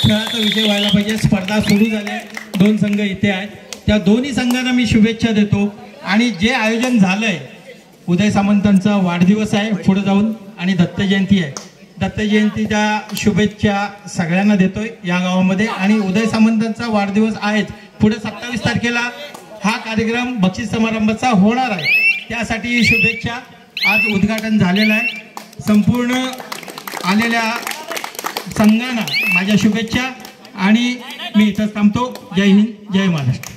खेळाचा विषय व्हायला पाहिजे। स्पर्धा सुरू झाल्या, 2 संघ इथे आहेत, त्या दोन्ही संघांना मी शुभेच्छा देतो। आणि जे आयोजन झालंय, उदय सामंतांचा वाढदिवस आहे पुढे जाऊन आणि दत्त जयंती आहे, दत्त जयंतीच्या शुभेच्छा सगळ्यांना देतोय या गावामध्ये। आणि उदय सामंतांचा वाढदिवस आहेच, पुढे 27 तारखेला हा कार्यक्रम बक्षीस समारंभाचा होणार आहे, त्यासाठी शुभेच्छा। आज उद्घाटन झालेलं आहे, संपूर्ण आलेल्या संघांना माझ्या शुभेच्छा आणि मी इथंच थांबतो। जय हिंद, जय महाराष्ट्र।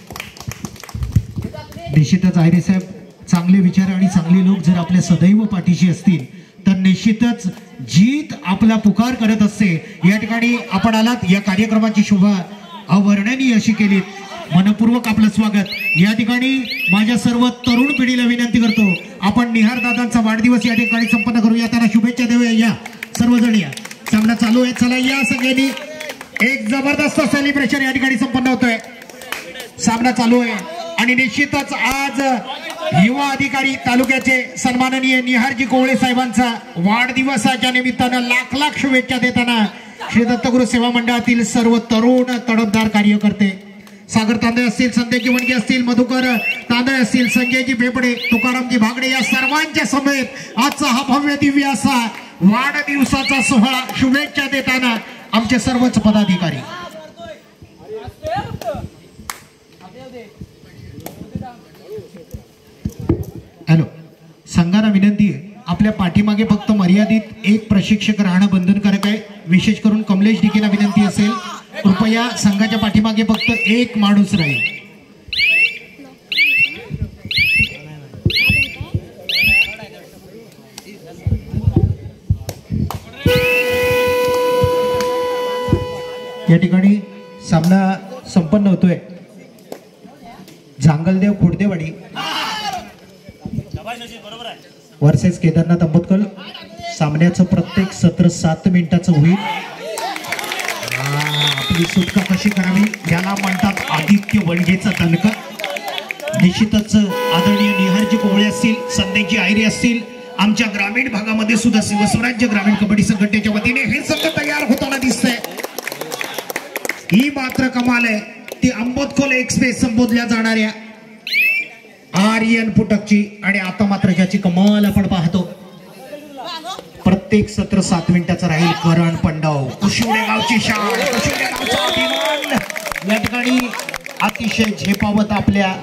निश्चितच आयरे साहेब, चांगले विचार आणि चांगले लोक जर आपल्या सदैव पाठीशी असतील तर निश्चितच जीत आपला पुकार करत असते। या ठिकाणी आपण आलात, या कार्यक्रमाची शोभा अवर्णनीय अशी केलीत, मनपूर्वक आपलं स्वागत। या ठिकाणी माझ्या सर्व तरुण पिढीला विनंती करतो, आपण निहार दादांचा वाढदिवस या ठिकाणी संपन्न करूया, त्यांना शुभेच्छा देऊया। या सर्वजण या, सामना चालू आहे, चला या सगळ्यांनी। एक जबरदस्त सेलिब्रेशन या ठिकाणी संपन्न होतोय, सामना चालू आहे। आणि निश्चितच आज युवा अधिकारी तालुक्याचे सन्माननीय निहारजी कोवळे साहेबांचा वाढदिवसाच्या निमित्तानं लाख लाख शुभेच्छा देताना श्री दत्तगुरु सेवा मंडळातील सर्व तरुण तडफदार कार्यकर्ते, सागर तांदळे असतील, संदेजी वणगे असतील, मधुकर तांदळे असतील, संजयजी भेपडे, तुकारामजी भागडे, या सर्वांच्या समेत आजचा हा भव्य दिव्य असा वाढदिवसाचा सोहळा शुभेच्छा देताना आमचे सर्वच पदाधिकारी। हॅलो, संघांना विनंती आहे, आपल्या पाठीमागे फक्त मर्यादित एक प्रशिक्षक राहणं बंधनकारक आहे। विशेष करून कमलेश डिकेला विनंती असेल, कृपया संघाच्या पाठीमागे फक्त एक माणूस राहील। या ठिकाणी सामना संपन्न होतोय। जांगलदेव खोडदेवाडी वर्सेस केदारनाथ अंबोदकर। सामन्याचं प्रत्येक सत्र 7 मिनिटाचं होईल। आपली सुटका कशी करावी याला म्हणतात आदित्य वणगेचा दणका। निश्चितच आदरणीय निहारजी कोवळे असतील, संदेजी आयरे असतील, आमच्या ग्रामीण भागामध्ये सुद्धा शिवस्वराज्य ग्रामीण कबड्डी संघटनेच्या वतीने हे संघ तयार होताना दिसतंय। ही मात्र कमाल आहे, ती अंबोदखोल एक्सप्रेस संबोधल्या जाणाऱ्या आर्यन पुटकची। आणि आता मात्र ज्याची कमाल आपण पाहतो, प्रत्येक सत्र 7 मिनिटाचं राहील। करण पंडव, कुशिवडे गावची शान, कुशिवडे गावचा अभिमान या ठिकाणी अतिशय झेपावत आपल्या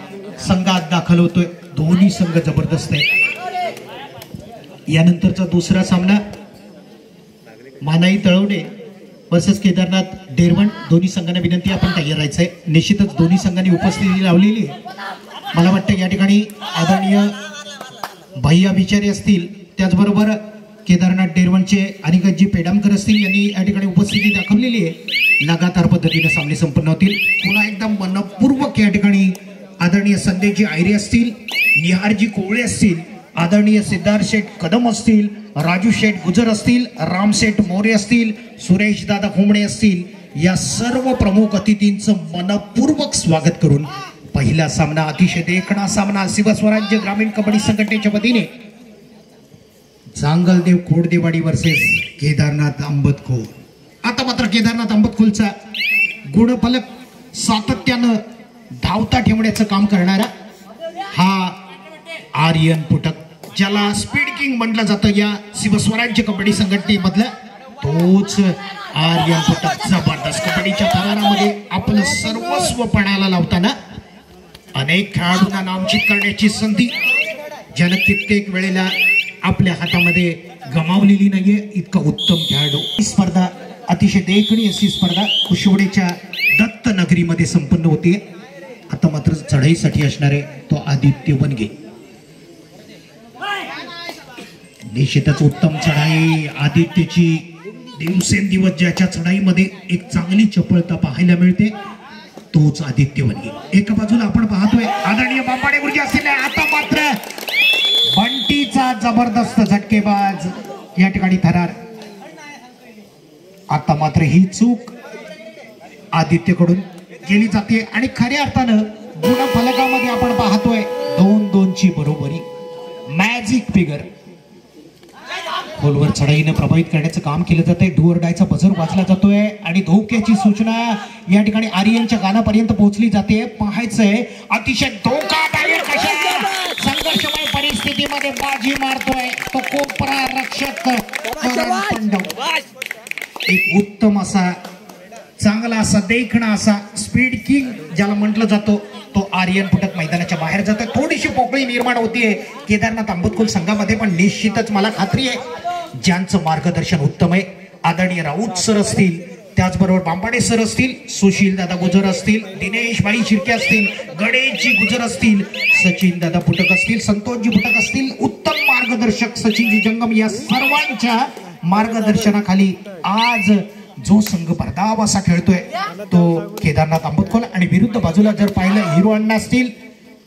संघात दाखल होतोय। दोन्ही संघ जबरदस्त आहेत। यानंतरचा दुसरा सामना मानाई तळवडे वर्सेस केदारनाथ डेरवण। दोन्ही संघांना विनंती, आपण तयार राहायचंय। निश्चितच दोन्ही संघांनी उपस्थिती लावलेली आहे। मला वाटतं या ठिकाणी आदरणीय भैया विचारे असतील, त्याचबरोबर केदारनाथ डेरवणचे अनिकेतजी पेडामकर असतील, यांनी या ठिकाणी उपस्थिती दाखवलेली आहे। लगातार पद्धतीने सामने संपन्न होतील। पुन्हा एकदम मनपूर्वक या ठिकाणी आदरणीय संदेजी आयरे असतील, निहारजी कोवळे असतील, आदरणीय सिद्धार्थ शेठ कदम असतील, राजू शेठ गुजर असतील, राम शेठ मोरे असतील, सुरेश दादा खोमणे असतील, या सर्व प्रमुख अतिथींचं मनपूर्वक स्वागत करून पहिला सामना, अतिशय देखणा सामना शिवस्वराज्य ग्रामीण कबड्डी संघटनेच्या वतीने जांगलदेव खोडदेवाडी वर्सेस केदारनाथ अंबोदखोल। आता मात्र केदारनाथ अंबोदखोलचा गुणफलक सातत्यानं धावता ठेवण्याचं काम करणारा हा आर्यन पुटक, ज्याला स्पीड किंग म्हटलं जातं या शिवस्वराज्य कबड्डी संघटनेमधला, तोच आर्यन पुटक जबरदस्त कबड्डीच्या थरारामध्ये आपलं सर्वस्व पणाला लावताना अनेक खेळाडूंना नामचित करण्याची संधी ज्यानं कित्येक वेळेला आपल्या हातामध्ये गमावलेली नाहीये। इतका उत्तम खेळाडू। ही स्पर्धा अतिशय देखणी अशी स्पर्धा कुशिवडेच्या दत्त नगरीमध्ये संपन्न होते। आता मात्र चढाईसाठी असणारे तो आदित्य वणगे। निश्चितच उत्तम चढाई आदित्यची, दिवसेंदिवस ज्याच्या चढाईमध्ये एक चांगली चपळता पाहायला मिळते तोच आदित्य वणगे। एका बाजूला आपण पाहतोय आदरणीय बांबाडे गुरुजी असलेल्या, आता मात्र बंटीचा जबरदस्त झटकेबाज या ठिकाणी थरार। आता मात्र ही चूक आदित्यकडून केली जाते आणि खऱ्या अर्थानं गुणफलकामध्ये आपण पाहतोय 2-2 ची बरोबरी, मॅजिक फिगर। खोलवर चढाईने प्रभावित करण्याचं काम केलं जातंय. डू ऑर डायचा बजर वाजला जातोय आणि धोक्याची सूचना या ठिकाणी आर्यनच्या कानापर्यंत पोहोचली जाते. पाहायचंय अतिशय धोकादायक अशा संघर्षमय परिस्थितीमध्ये बाजी मारतोय तो कोपरा रक्षक करण पांडव. एक उत्तम असा चांगला असा देखणा असा स्पीड किंग ज्याला म्हटलं जातो तो आर्यन फुटत मैदानाच्या बाहेर जात. थोडीशी पोकळी निर्माण होतीये केदारनाथ आंबतकुल संघामध्ये, पण निश्चितच मला खात्री आहे ज्यांचं मार्गदर्शन उत्तम आहे आदरणीय राऊत सर असतील, त्याचबरोबर बांबाडे सर असतील, सुशील दादा गुजर असतील, दिनेश भाई शिर्के असतील, गणेशजी गुजर असतील, सचिन दादा फुटक असतील, संतोषजी फुटक असतील, उत्तम मार्गदर्शक सचिनजी जंगम या सर्वांच्या मार्गदर्शनाखाली आज जो संघ परदाव असा खेळतोय तो केदारनाथ आंबतकुल. आणि विरुद्ध बाजूला जर पाहिलं हिरो अण्णा असतील,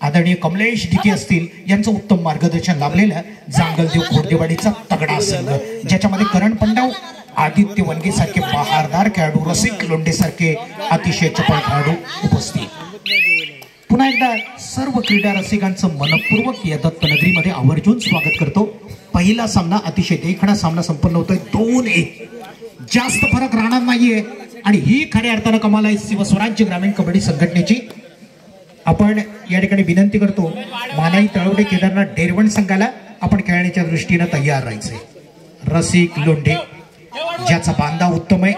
आदरणीय कमलेश डिके असतील, यांचं उत्तम मार्गदर्शन लाभलेलं जांगलदेव खोडदेवाडीचा तगडा संघ ज्याच्यामध्ये करण पांडव, आदित्य वनगे सारखे बहारदार खेळाडू, रसिक लोंढे सारखे अतिशय चपळ खेळाडू उपस्थित. पुन्हा एकदा सर्व क्रीडा रसिकांचं मनपूर्वक या दत्तनगरीमध्ये आवर्जून स्वागत करतो. पहिला सामना अतिशय देखणा सामना संपन्न होतोय 2-1. जास्त फरक राहणार नाहीये आणि ही खऱ्या अर्थानं कमाल आहे शिवस्वराज्य ग्रामीण कबड्डी संघटनेची. आपण या ठिकाणी विनंती करतो मानाई तळवडे केदारनाथ डेरवण संघाला आपण खेळण्याच्या दृष्टीनं तयार राहायचंय. रसिक लोंढे ज्याचा बांधा उत्तम आहे,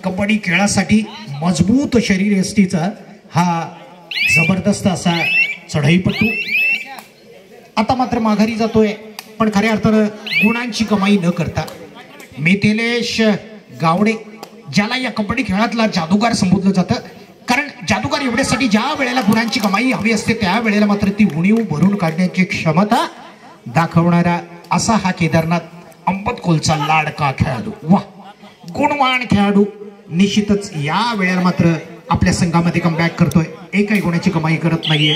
कबड्डी खेळासाठी मजबूत शरीर यष्टीचा हा जबरदस्त असा चढाईपटू आता मात्र माघारी जातोय, पण खऱ्या अर्थानं गुणांची कमाई न करता मिथिलेश गावडे ज्याला या कबड्डी खेळातला जादूगार संबोधलं जातं, कारण जादूगार एवढ्यासाठी ज्या वेळेला गुणांची कमाई हवी असते त्या वेळेला मात्र ती उणीव भरून काढण्याची क्षमता दाखवणारा असा हा केदारनाथ आंबतकुलचा लाडका खेळाडू, वा गुणवान खेळाडू निश्चितच या वेळेला मात्र आपल्या संघामध्ये कमबॅक करतोय. एकही गुणाची कमाई करत नाहीये.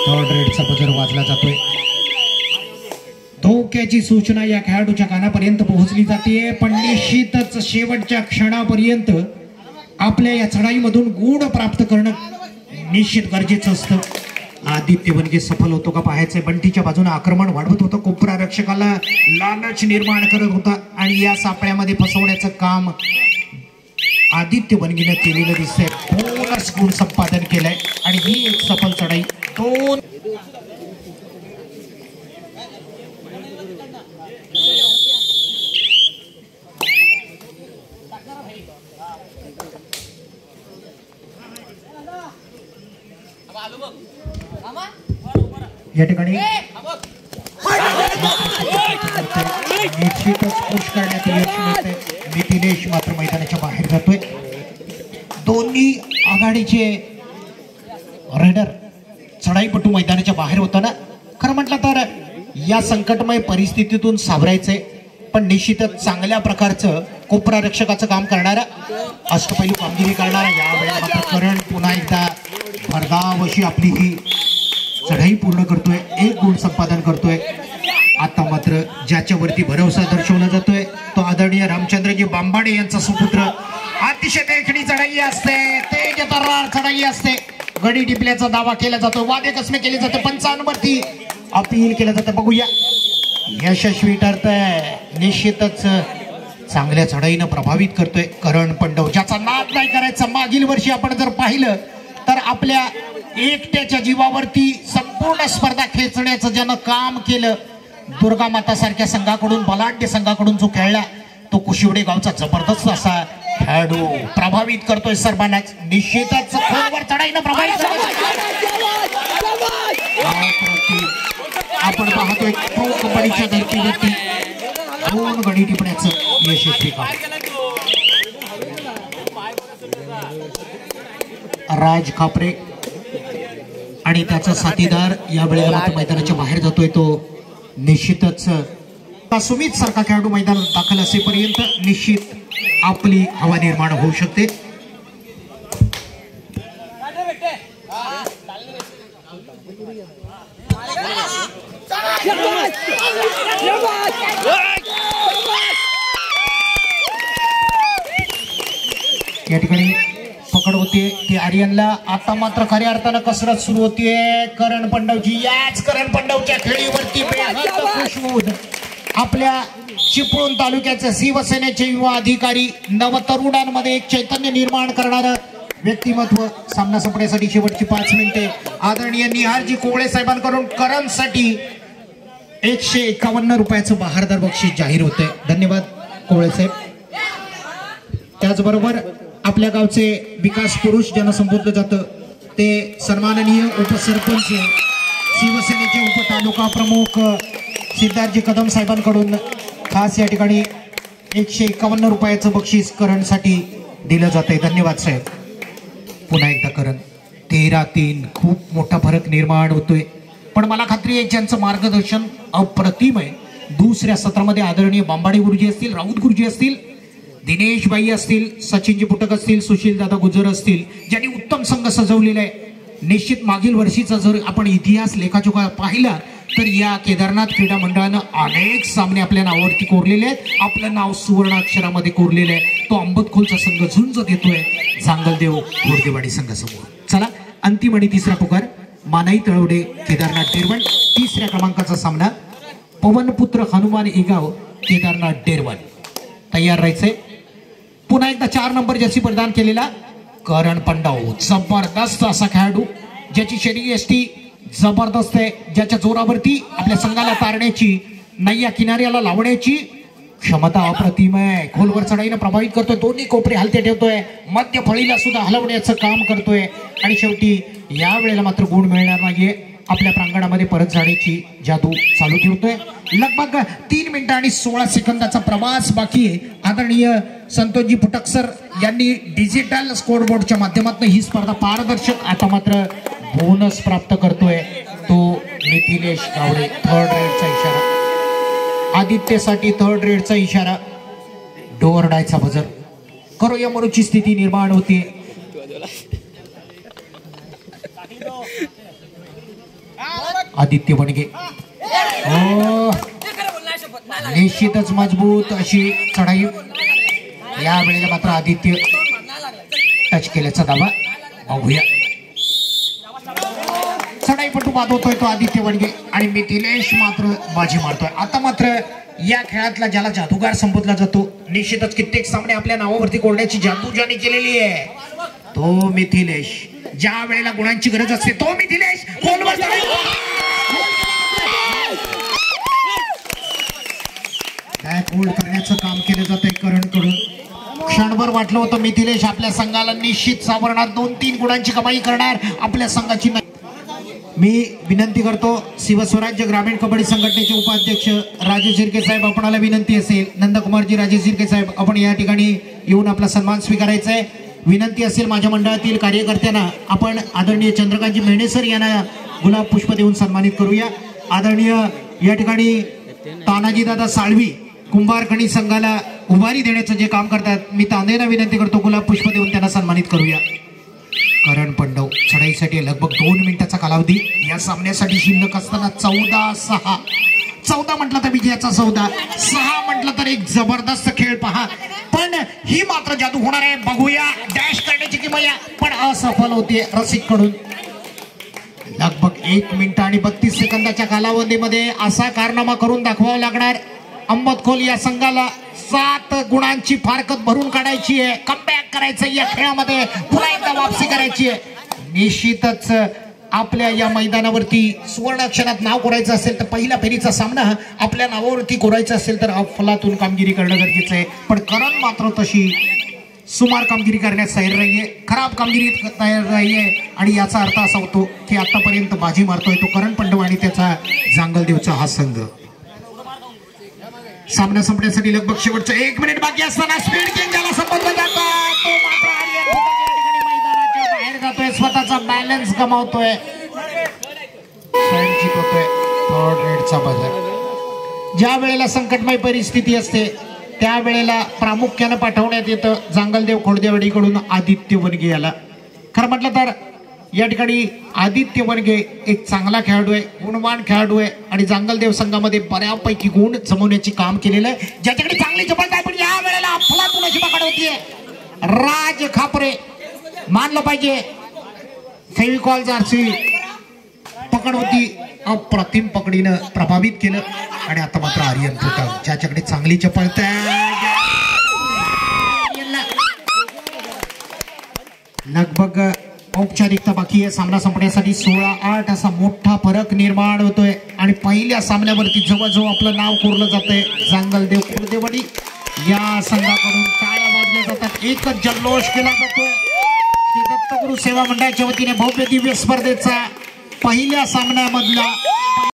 थर्ड रेडचा बजर वाजला जातोय. धोक्याची सूचना या खेळाडूच्या कानापर्यंत पोहोचली जाते, पण निश्चितच शेवटच्या क्षणापर्यंत आपल्या या चढाईमधून गुण प्राप्त करणं निश्चित गरजेचं असतं. आदित्य वनगे सफल होतो का पाहायचंय. बंटीच्या बाजूने आक्रमण वाढवत होतं, कोपरा रक्षकाला लालच निर्माण करत होता आणि या सापळ्यामध्ये फसवण्याचं काम आदित्य वनगेनं केलेलं दिसतंय. बोनस गुण संपादन केलंय आणि ही एक सफल चढाई. 2 या ठिकाणी निश्चितच पुश करण्यात यश मिळते. मिथिलेश मात्र मैदानाच्या बाहेर जातोय. दोन्ही आघाडीचे रेडर चढाईपटू मैदानाच्या बाहेर होताना खरं म्हटलं तर या संकटमय परिस्थितीतून सावरायचंय, पण निश्चितच चांगल्या प्रकारचं कोपरा रक्षकाचं काम करणारा अष्टपैलू कामगिरी करणारा यावेळेला मात्र करण पुन्हा एकदा भरधाव अशी आपली ही चढाई पूर्ण करतोय, 1 गुण संपादन करतोय. आता मात्र ज्याच्यावरती भरोसा दर्शवला जातोय तो आदरणीय रामचंद्रजी बांबाडे यांचा सुपुत्र. अतिशय देखणी चढाई असते, तेज तर्रार चढाई असते. गडी टिपल्याचा दावा केला जातो, वादे कसमे केले जाते, पंचांवरती अपील केलं जातं. बघूया यशस्वी ठरतंय. निश्चितच चांगल्या चढाईनं प्रभावित करतोय करण पांडव, ज्याचा नाद नाही करायचा. मागील वर्षी आपण जर पाहिलं तर आपल्या एकट्याच्या जीवावरती संपूर्ण स्पर्धा खेचण्याचं ज्यानं काम केलं, दुर्गा माता सारख्या संघाकडून, बलाढ्य संघाकडून जो खेळला तो कुशिवडे गावचा जबरदस्त असा खेळाडू प्रभावित करतोय सर्वांनाच. निश्चितच खोलवर चढाईनं प्रभावित आपण पाहतोय प्रो कबड्डीच्या धर्तीवरती 2 गडी टिपण्याचं यशस्वी काम. राज खापरे आणि त्याचा साथीदार या वेळेला मैदानाच्या बाहेर जातोय. तो निश्चितच सुमित सारखा खेळाडू मैदानात दाखल असेपर्यंत निश्चित आपली हवा निर्माण होऊ शकते. या ठिकाणी पकड होते ती आर्यनला. आता मात्र खऱ्या अर्थानं कसरत सुरू होतीये करण पांडवची. याच करण पांडवच्या खेळीवरती बेहद खुशबूद आपल्या चिपळूण तालुक्याचे शिवसेनेचे युवा अधिकारी नवतरुणांमध्ये एक चैतन्य निर्माण करणारं व्यक्तिमत्व सामना संपण्यासाठी शेवटची 5 मिनिटे आदरणीय निहारजी कोवळे साहेबांकडून करणसाठी 151 रुपयाचं बहारदार बक्षीस जाहीर होते. धन्यवाद कोवळे साहेब. त्याचबरोबर आपल्या गावचे विकास पुरुष ज्यांना संबोधलं जातं ते सन्माननीय उपसरपंच शिवसेनेचे उपतालुका प्रमुख सिद्धार्थजी कदम साहेबांकडून खास या ठिकाणी 151 रुपयाचं बक्षीस करणसाठी दिलं जातंय. धन्यवाद साहेब. पुन्हा एकदा करण 13-3 खूप मोठा फरक निर्माण होतोय, पण मला खात्री आहे ज्यांचं मार्गदर्शन अप्रतिम आहे. दुसऱ्या सत्रामध्ये आदरणीय बांबाडे गुरुजी असतील, राऊत गुरुजी असतील, दिनेश बाई असतील, सचिनजी पुटक असतील, सुशील दादा गुजर असतील, ज्यांनी उत्तम संघ सजवलेला आहे. निश्चित मागील वर्षीचा जर आपण इतिहास लेखाजोखा पाहिला तर या केदारनाथ क्रीडा मंडळानं अनेक सामने आपल्या नावावरती कोरलेले आहेत. आपलं नाव सुवर्ण अक्षरामध्ये कोरलेलं आहे. तो अंबतखोलचा संघ झुंज देतोय जांगलदेव घोडदेवाडी संघासमोर. चला अंतिम आणि तिसरा पुकार मानाई तळवडे केदारनाथ डेरवण. तिसऱ्या क्रमांकाचा सामना पवनपुत्र हनुमान एगाव केदारनाथ डेरवण. तयार राहायचंय. पुन्हा एकदा 4 नंबर जर्सी प्रदान केलेला करण पंडाव जबरदस्त असा खेळाडू ज्याची शरीर यष्टी जबरदस्त आहे, ज्याच्या जोरावरती आपल्या संघाला तारण्याची नैया किनाऱ्याला लावण्याची क्षमता अप्रतिम आहे. खोलवर चढाईनं प्रभावित करतोय, दोन्ही कोपरे हलते ठेवतोय, मध्य फळीला सुद्धा हलवण्याचं काम करतोय आणि शेवटी या वेळेला मात्र गुण मिळणार नाहीये. आपल्या प्रांगणामध्ये परत जाण्याची जादू चालू ठेवतोय. लगभग 3 मिनिटं आणि 16 सेकंदाचा प्रवास बाकी आहे. आदरणीय संतोषजी पुटक सर यांनी डिजिटल स्कोरबोर्डच्या माध्यमातून ही स्पर्धा पारदर्शक आता मात्र बोनस प्राप्त करतोय तो मिथिलेश गावडे. 3rd रेडचा इशारा आदित्यसाठी, 3rd रेडचा इशारा, डोअर डायचा बजर. करो या मरूची स्थिती निर्माण होते. आदित्य वणगे निश्चितच मजबूत अशी चढाई. या वेळेला मात्र आदित्य टच केल्याचा दावा बघूया. चढाईपटू बाद होतोय तो आदित्य वणगे आणि मिथिलेश मात्र बाजी मारतोय. आता मात्र या खेळातला ज्याला जादूगार संबोधला जातो, निश्चितच कित्येक सामने आपल्या नावावरती कोरण्याची जादू ज्याने केलेली आहे तो मिथिलेश. ज्या वेळेला गुणांची गरज असते तो मिथिलेश गोलवर गोल करण्याचं काम केलं जातंय करणकडून. क्षणभर वाटलं होतं मिथिलेश आपल्या संघाला निश्चित सावरणार, 2-3 गुणांची कमाई करणार आपल्या संघाची. मी विनंती करतो शिवस्वराज्य ग्रामीण कबड्डी संघटनेचे उपाध्यक्ष राजेश शिर्के साहेब, आपणाला विनंती असेल नंदकुमारजी राजेश शिर्के साहेब आपण या ठिकाणी येऊन आपला सन्मान स्वीकारायचा आहे. विनंती असेल माझ्या मंडळातील कार्यकर्त्यांना आपण आदरणीय चंद्रकांतजी मेहणेसर यांना गुलाब पुष्प देऊन सन्मानित करूया. आदरणीय या ठिकाणी तानाजी दादा साळवी कुंभारखणी संघाला उभारी देण्याचं जे काम करतात, मी तांदेना विनंती करतो गुलाब पुष्प देऊन त्यांना सन्मानित करूया. करण पंडव चढाईसाठी लगभग 2 मिनिटाचा कालावधी या सामन्यासाठी शिल्लक असताना 14-6. 14 म्हटलं तर विजयाचा सौदा, 6 म्हटलं तर एक जबरदस्त खेळ पहा. पण ही मात्र जादू होणार आहे. बघूया डॅश करण्याची किंमत पण असफल होते रसिक कडून. लगभग 1 मिनिट आणि 32 सेकंदाच्या कालावधीमध्ये असा कारनामा करून दाखवावा लागणार अंबतखोल या संघाला. 7 गुणांची फारकत भरून काढायची आहे, कमबॅक करायचं या खेळामध्ये, पुन्हा एकदा वापसी करायची आहे. निश्चितच आपल्या या मैदानावरती सुवर्ण अक्षरात नाव कोरायचं असेल तर पहिल्या फेरीचा सामना आपल्या नावावरती कोरायचा असेल तर अफलातून कामगिरी करणं गरजेचं आहे. पण करण मात्र तशी सुमार कामगिरी करण्यास तयार नाहीये, खराब कामगिरी तयार नाहीये आणि याचा अर्थ असा होतो की आतापर्यंत बाजी मारतोय तो करण पंडव आणि त्याचा जांगलदेवचा हा संघ. सामना संपण्यासाठी लगभग शेवटचं 1 मिनिट बाकी असताना स्पीड किंग ज्याला संबोधलं जातं तो मात्र मैदानाच्या बाहेर जातोय, स्वतःचा बॅलन्स गमावतोय, होतोय. 3rd रेडचा buzzer. ज्या वेळेला संकटमय परिस्थिती असते त्यावेळेला प्रामुख्यानं पाठवण्यात येतं जांगलदेव खोडदेवाडीकडून आदित्य वनगे याला. खरं म्हटलं तर या ठिकाणी आदित्य वनगे एक चांगला खेळाडू आहे, गुणवान खेळाडू आहे आणि जांगलदेव संघामध्ये बऱ्यापैकी गुण जमवण्याचे काम केलेलं आहे, ज्याच्याकडे चांगली जबरदस्त आहे. पण या वेळेला अफलातून अशी पकड होतीये. राज खापरे मानलं पाहिजे फेविकॉल जारसी पकड होती अप्रतिम पकडीनं प्रभावित केलं आणि आता मात्र आर्यन फुटम ज्याच्याकडे चांगली चपळ लगभग औपचारिकता बाकी आहे सामना संपण्यासाठी 16-8 असा मोठा फरक निर्माण होतोय आणि पहिल्या सामन्यावरती जवळजवळ आपलं नाव कोरलं जातंय जांगलदेव कुर्देवाडी या संघाकडून टाळ्या वाजल्या जातात एकच जल्लोष केला जातोय श्री दत्तगुरु सेवा मंडळाच्या वतीने भव्य दिव्य स्पर्धेचा पहिल्या सामन्यामधला